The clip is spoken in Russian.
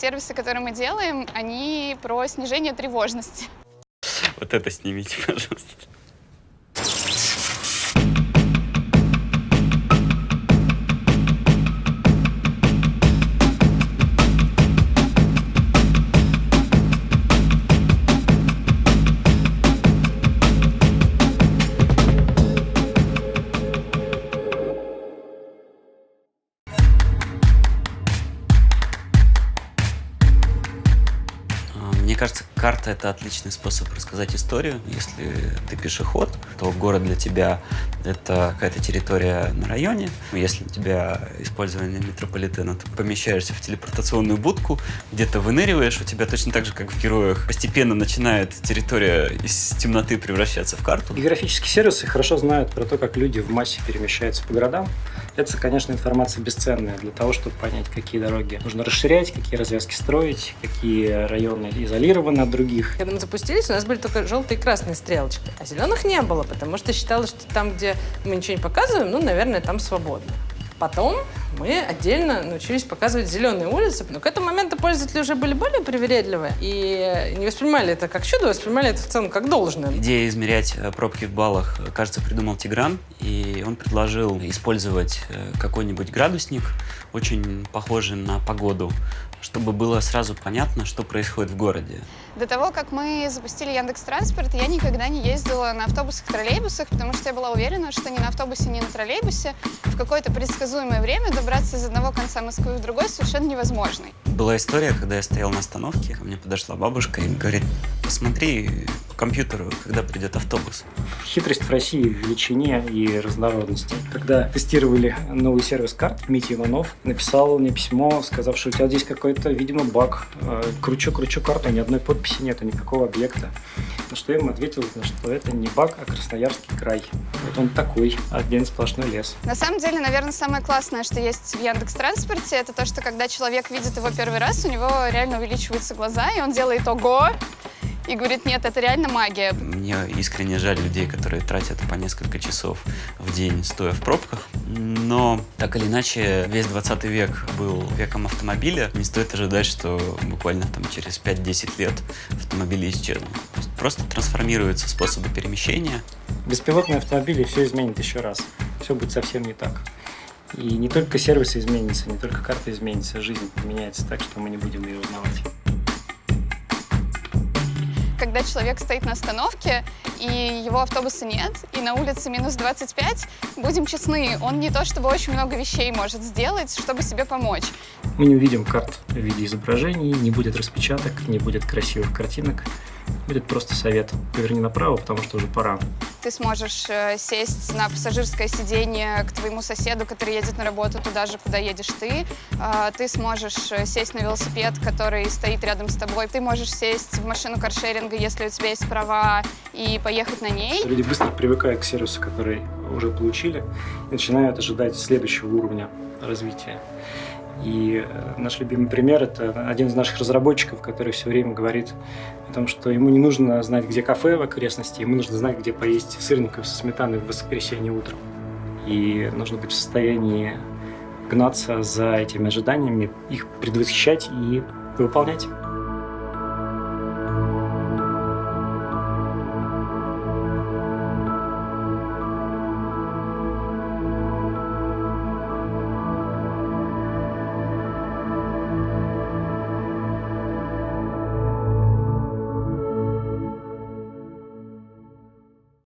сервисы, которые мы делаем, они про снижение тревожности. Вот это снимите, пожалуйста. Мне кажется, карта — это отличный способ рассказать историю. Если ты пешеход, то город для тебя — это какая-то территория на районе. Если у тебя использование метрополитена, ты помещаешься в телепортационную будку, где-то выныриваешь, у тебя точно так же, как в «Героях», постепенно начинает территория из темноты превращаться в карту. Географические сервисы хорошо знают про то, как люди в массе перемещаются по городам. Это, конечно, информация бесценная для того, чтобы понять, какие дороги нужно расширять, какие развязки строить, какие районы изолированы от других. Когда мы запустились, у нас были только желтые и красные стрелочки, а зеленых не было, потому что считалось, что там, где мы ничего не показываем, наверное, там свободно. Потом мы отдельно научились показывать зеленые улицы, но к этому моменту пользователи уже были более привередливые и не воспринимали это как чудо, воспринимали это в целом как должное. Идея измерять пробки в баллах, кажется, придумал Тигран, и он предложил использовать какой-нибудь градусник, очень похожий на погоду, чтобы было сразу понятно, что происходит в городе. До того, как мы запустили Яндекс.Транспорт, я никогда не ездила на автобусах и троллейбусах, потому что я была уверена, что ни на автобусе, ни на троллейбусе в какое-то предсказуемое время добраться из одного конца Москвы в другой совершенно невозможно. Была история, когда я стоял на остановке, ко мне подошла бабушка и говорит: посмотри по компьютеру, когда придет автобус. Хитрость в России в величине и разнородности. Когда тестировали новый сервис карт, Митя Иванов написал мне письмо, сказав, что у тебя здесь какой-то, видимо, баг. Кручу карту, ни одной подписи нету, никакого объекта. На что я ему ответил, что это не баг, а Красноярский край. Вот он такой, один сплошной лес. На самом деле, наверное, самое классное, что есть в Яндекс.Транспорте, это то, что когда человек видит его первый раз, у него реально увеличиваются глаза, и он делает «ого!» и говорит: нет, это реально магия. Мне искренне жаль людей, которые тратят по несколько часов в день, стоя в пробках. Но, так или иначе, весь 20 век был веком автомобиля. Не стоит ожидать, что буквально через 5-10 лет автомобили исчезнут. Просто трансформируются способы перемещения. Беспилотные автомобили все изменит еще раз. Все будет совсем не так. И не только сервисы изменятся, не только карта изменится, жизнь поменяется так, что мы не будем ее узнавать. Когда человек стоит на остановке, и его автобуса нет, и на улице минус 25, будем честны, он не то чтобы очень много вещей может сделать, чтобы себе помочь. Мы не увидим карт в виде изображений, не будет распечаток, не будет красивых картинок. Будет просто совет: поверни направо, потому что уже пора. Ты сможешь сесть на пассажирское сиденье к твоему соседу, который едет на работу туда же, куда едешь ты. Ты сможешь сесть на велосипед, который стоит рядом с тобой. Ты можешь сесть в машину каршеринга, если у тебя есть права, и поехать на ней. Люди быстро привыкают к сервису, который уже получили, и начинают ожидать следующего уровня развития. И наш любимый пример – это один из наших разработчиков, который все время говорит о том, что ему не нужно знать, где кафе в окрестности, ему нужно знать, где поесть сырников со сметаной в воскресенье утром. И нужно быть в состоянии гнаться за этими ожиданиями, их предвосхищать и выполнять.